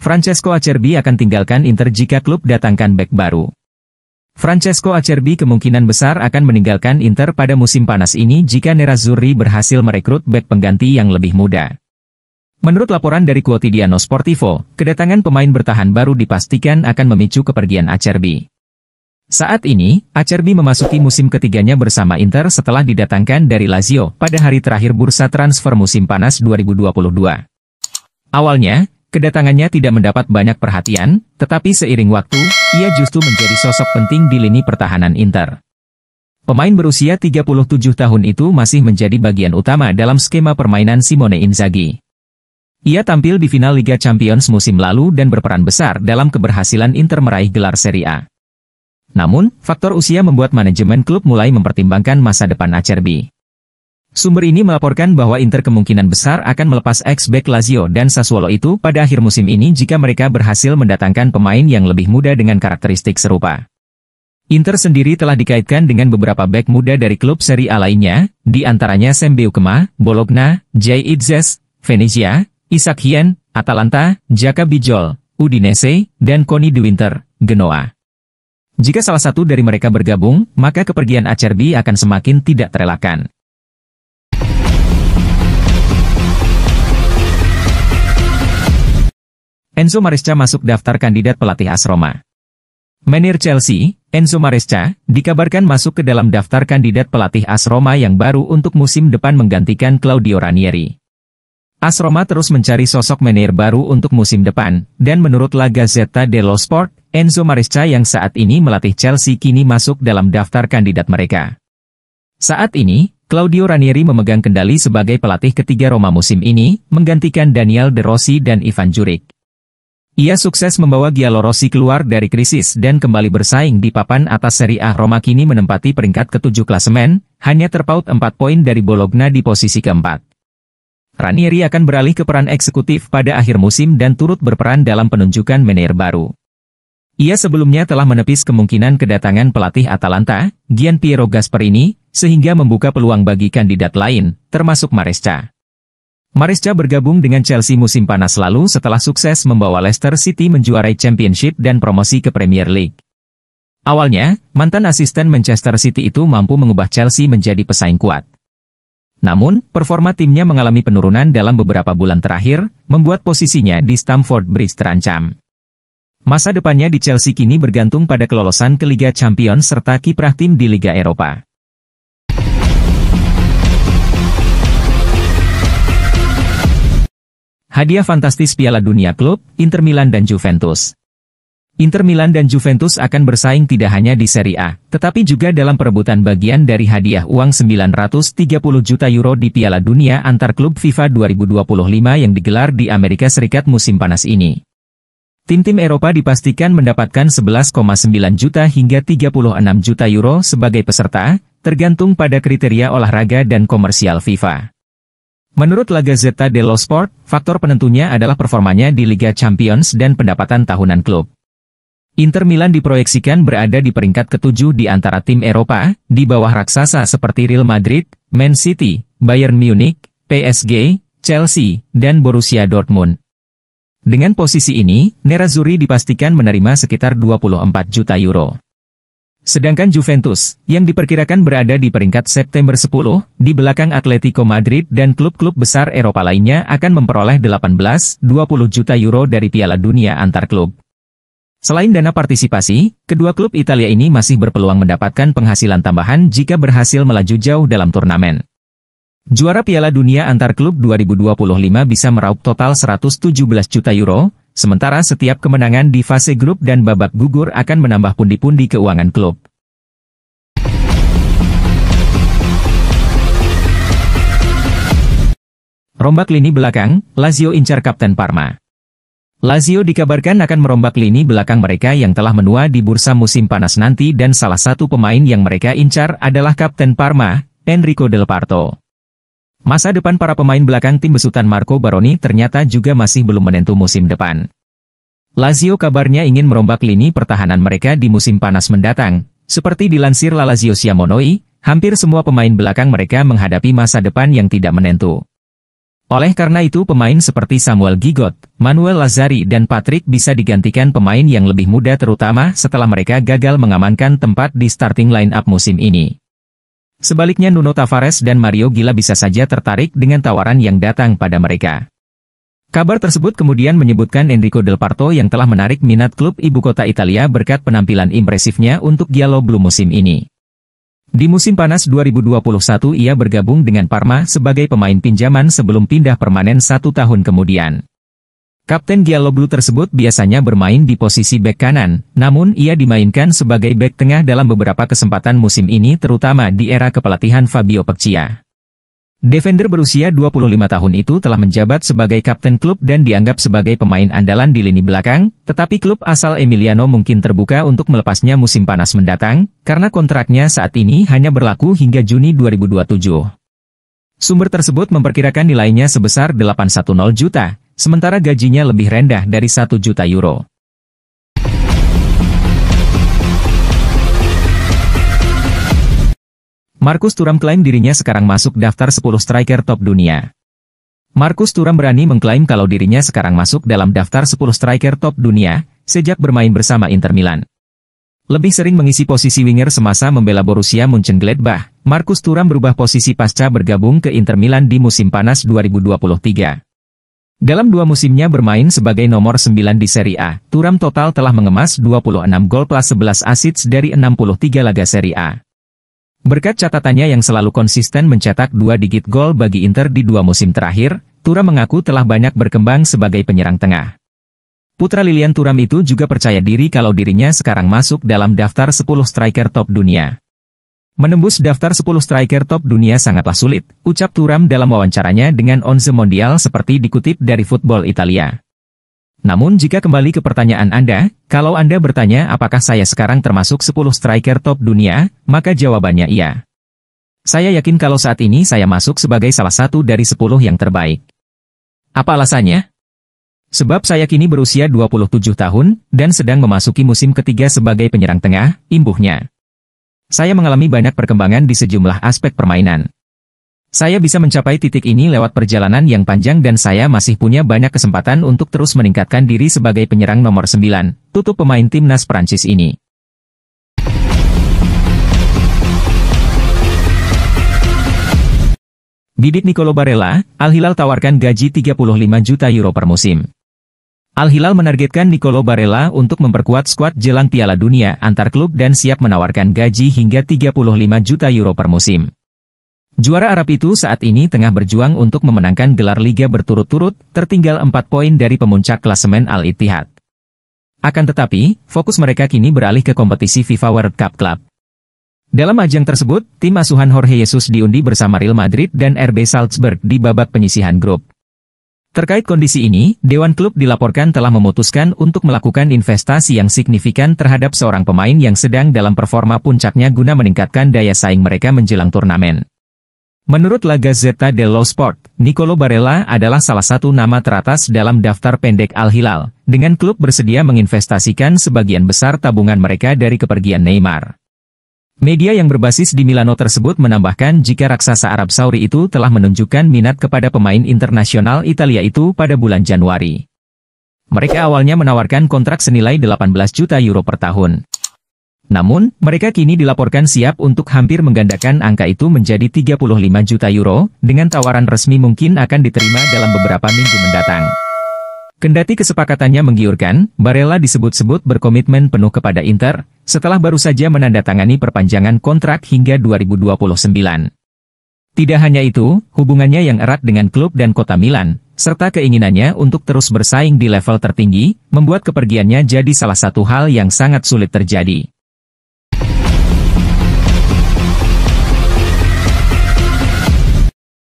Francesco Acerbi akan tinggalkan Inter jika klub datangkan bek baru. Francesco Acerbi kemungkinan besar akan meninggalkan Inter pada musim panas ini jika Nerazzurri berhasil merekrut bek pengganti yang lebih muda. Menurut laporan dari Quotidiano Sportivo, kedatangan pemain bertahan baru dipastikan akan memicu kepergian Acerbi. Saat ini, Acerbi memasuki musim ketiganya bersama Inter setelah didatangkan dari Lazio pada hari terakhir bursa transfer musim panas 2022. Awalnya, kedatangannya tidak mendapat banyak perhatian, tetapi seiring waktu, ia justru menjadi sosok penting di lini pertahanan Inter. Pemain berusia 37 tahun itu masih menjadi bagian utama dalam skema permainan Simone Inzaghi. Ia tampil di final Liga Champions musim lalu dan berperan besar dalam keberhasilan Inter meraih gelar Serie A. Namun, faktor usia membuat manajemen klub mulai mempertimbangkan masa depan Acerbi. Sumber ini melaporkan bahwa Inter kemungkinan besar akan melepas ex-bek Lazio dan Sassuolo itu pada akhir musim ini jika mereka berhasil mendatangkan pemain yang lebih muda dengan karakteristik serupa. Inter sendiri telah dikaitkan dengan beberapa bek muda dari klub Serie A lainnya, di antaranya Sam Beukema, Bologna, Jay Itzes, Venezia, Ishak Hien, Atalanta, Jaka Bijol, Udinese, dan Conny de Winter, Genoa. Jika salah satu dari mereka bergabung, maka kepergian Acerbi akan semakin tidak terelakkan. Enzo Maresca masuk daftar kandidat pelatih AS Roma. Manajer Chelsea, Enzo Maresca, dikabarkan masuk ke dalam daftar kandidat pelatih AS Roma yang baru untuk musim depan menggantikan Claudio Ranieri. AS Roma terus mencari sosok manajer baru untuk musim depan, dan menurut La Gazzetta dello Sport, Enzo Maresca yang saat ini melatih Chelsea kini masuk dalam daftar kandidat mereka. Saat ini, Claudio Ranieri memegang kendali sebagai pelatih ketiga Roma musim ini, menggantikan Daniel De Rossi dan Ivan Juric. Ia sukses membawa Giallorossi keluar dari krisis dan kembali bersaing di papan atas Serie A. Roma kini menempati peringkat ke-7 klasemen, hanya terpaut 4 poin dari Bologna di posisi keempat. Ranieri akan beralih ke peran eksekutif pada akhir musim dan turut berperan dalam penunjukan manajer baru. Ia sebelumnya telah menepis kemungkinan kedatangan pelatih Atalanta, Gianpiero Gasperini, sehingga membuka peluang bagi kandidat lain, termasuk Maresca. Maresca bergabung dengan Chelsea musim panas lalu setelah sukses membawa Leicester City menjuarai Championship dan promosi ke Premier League. Awalnya, mantan asisten Manchester City itu mampu mengubah Chelsea menjadi pesaing kuat. Namun, performa timnya mengalami penurunan dalam beberapa bulan terakhir, membuat posisinya di Stamford Bridge terancam. Masa depannya di Chelsea kini bergantung pada kelolosan ke Liga Champions serta kiprah tim di Liga Eropa. Hadiah fantastis Piala Dunia Klub, Inter Milan dan Juventus. Inter Milan dan Juventus akan bersaing tidak hanya di Serie A, tetapi juga dalam perebutan bagian dari hadiah uang 930 juta euro di Piala Dunia antar klub FIFA 2025 yang digelar di Amerika Serikat musim panas ini. Tim-tim Eropa dipastikan mendapatkan 11,9 juta hingga 36 juta euro sebagai peserta, tergantung pada kriteria olahraga dan komersial FIFA. Menurut La Gazzetta dello Sport, faktor penentunya adalah performanya di Liga Champions dan pendapatan tahunan klub. Inter Milan diproyeksikan berada di peringkat ke-7 di antara tim Eropa, di bawah raksasa seperti Real Madrid, Man City, Bayern Munich, PSG, Chelsea, dan Borussia Dortmund. Dengan posisi ini, Nerazzurri dipastikan menerima sekitar 24 juta euro. Sedangkan Juventus, yang diperkirakan berada di peringkat September 10, di belakang Atletico Madrid dan klub-klub besar Eropa lainnya akan memperoleh 18-20 juta euro dari Piala Dunia antar klub. Selain dana partisipasi, kedua klub Italia ini masih berpeluang mendapatkan penghasilan tambahan jika berhasil melaju jauh dalam turnamen. Juara Piala Dunia antar klub 2025 bisa meraup total 117 juta euro, sementara setiap kemenangan di fase grup dan babak gugur akan menambah pundi-pundi keuangan klub. Rombak lini belakang, Lazio incar Kapten Parma. Lazio dikabarkan akan merombak lini belakang mereka yang telah menua di bursa musim panas nanti dan salah satu pemain yang mereka incar adalah Kapten Parma, Enrico Del Parto. Masa depan para pemain belakang tim besutan Marco Baroni ternyata juga masih belum menentu musim depan. Lazio kabarnya ingin merombak lini pertahanan mereka di musim panas mendatang. Seperti dilansir La Lazio Siamonoi, hampir semua pemain belakang mereka menghadapi masa depan yang tidak menentu. Oleh karena itu pemain seperti Samuel Gigot, Manuel Lazzari dan Patrick bisa digantikan pemain yang lebih muda terutama setelah mereka gagal mengamankan tempat di starting line-up musim ini. Sebaliknya Nuno Tavares dan Mario Gila bisa saja tertarik dengan tawaran yang datang pada mereka. Kabar tersebut kemudian menyebutkan Enrico Del Parto yang telah menarik minat klub ibu kota Italia berkat penampilan impresifnya untuk Giallo Blu musim ini. Di musim panas 2021 ia bergabung dengan Parma sebagai pemain pinjaman sebelum pindah permanen 1 tahun kemudian. Kapten Giallo Blu tersebut biasanya bermain di posisi bek kanan, namun ia dimainkan sebagai bek tengah dalam beberapa kesempatan musim ini terutama di era kepelatihan Fabio Peccia. Defender berusia 25 tahun itu telah menjabat sebagai kapten klub dan dianggap sebagai pemain andalan di lini belakang, tetapi klub asal Emiliano mungkin terbuka untuk melepasnya musim panas mendatang, karena kontraknya saat ini hanya berlaku hingga Juni 2027. Sumber tersebut memperkirakan nilainya sebesar 810 juta, sementara gajinya lebih rendah dari 1 juta euro. Marcus Thuram klaim dirinya sekarang masuk daftar 10 striker top dunia. Marcus Thuram berani mengklaim kalau dirinya sekarang masuk dalam daftar 10 striker top dunia, sejak bermain bersama Inter Milan. Lebih sering mengisi posisi winger semasa membela Borussia Mönchengladbach, Marcus Thuram berubah posisi pasca bergabung ke Inter Milan di musim panas 2023. Dalam 2 musimnya bermain sebagai nomor 9 di Serie A, Thuram total telah mengemas 26 gol plus 11 assist dari 63 laga Serie A. Berkat catatannya yang selalu konsisten mencetak 2 digit gol bagi Inter di 2 musim terakhir, Thuram mengaku telah banyak berkembang sebagai penyerang tengah. Putra Lilian Thuram itu juga percaya diri kalau dirinya sekarang masuk dalam daftar 10 striker top dunia. Menembus daftar 10 striker top dunia sangatlah sulit, ucap Thuram dalam wawancaranya dengan Onze Mondial seperti dikutip dari Football Italia. Namun jika kembali ke pertanyaan Anda, kalau Anda bertanya apakah saya sekarang termasuk 10 striker top dunia, maka jawabannya iya. Saya yakin kalau saat ini saya masuk sebagai salah satu dari 10 yang terbaik. Apa alasannya? Sebab saya kini berusia 27 tahun, dan sedang memasuki musim ketiga sebagai penyerang tengah, imbuhnya. Saya mengalami banyak perkembangan di sejumlah aspek permainan. Saya bisa mencapai titik ini lewat perjalanan yang panjang dan saya masih punya banyak kesempatan untuk terus meningkatkan diri sebagai penyerang nomor 9, tutup pemain timnas Prancis ini. Bibit Nicolo Barella, Al Hilal tawarkan gaji 35 juta euro per musim. Al Hilal menargetkan Nicolo Barella untuk memperkuat skuad jelang Piala Dunia antar klub dan siap menawarkan gaji hingga 35 juta euro per musim. Juara Arab itu saat ini tengah berjuang untuk memenangkan gelar liga berturut-turut, tertinggal 4 poin dari pemuncak klasemen Al-Ittihad. Akan tetapi, fokus mereka kini beralih ke kompetisi FIFA World Cup Club. Dalam ajang tersebut, tim asuhan Jorge Jesus diundi bersama Real Madrid dan RB Salzburg di babak penyisihan grup. Terkait kondisi ini, Dewan Klub dilaporkan telah memutuskan untuk melakukan investasi yang signifikan terhadap seorang pemain yang sedang dalam performa puncaknya guna meningkatkan daya saing mereka menjelang turnamen. Menurut La Gazzetta dello Sport, Nicolo Barella adalah salah satu nama teratas dalam daftar pendek Al Hilal, dengan klub bersedia menginvestasikan sebagian besar tabungan mereka dari kepergian Neymar. Media yang berbasis di Milano tersebut menambahkan jika raksasa Arab Saudi itu telah menunjukkan minat kepada pemain internasional Italia itu pada bulan Januari. Mereka awalnya menawarkan kontrak senilai 18 juta euro per tahun. Namun, mereka kini dilaporkan siap untuk hampir menggandakan angka itu menjadi 35 juta euro, dengan tawaran resmi mungkin akan diterima dalam beberapa minggu mendatang. Kendati kesepakatannya menggiurkan, Barella disebut-sebut berkomitmen penuh kepada Inter, setelah baru saja menandatangani perpanjangan kontrak hingga 2029. Tidak hanya itu, hubungannya yang erat dengan klub dan kota Milan, serta keinginannya untuk terus bersaing di level tertinggi, membuat kepergiannya jadi salah satu hal yang sangat sulit terjadi.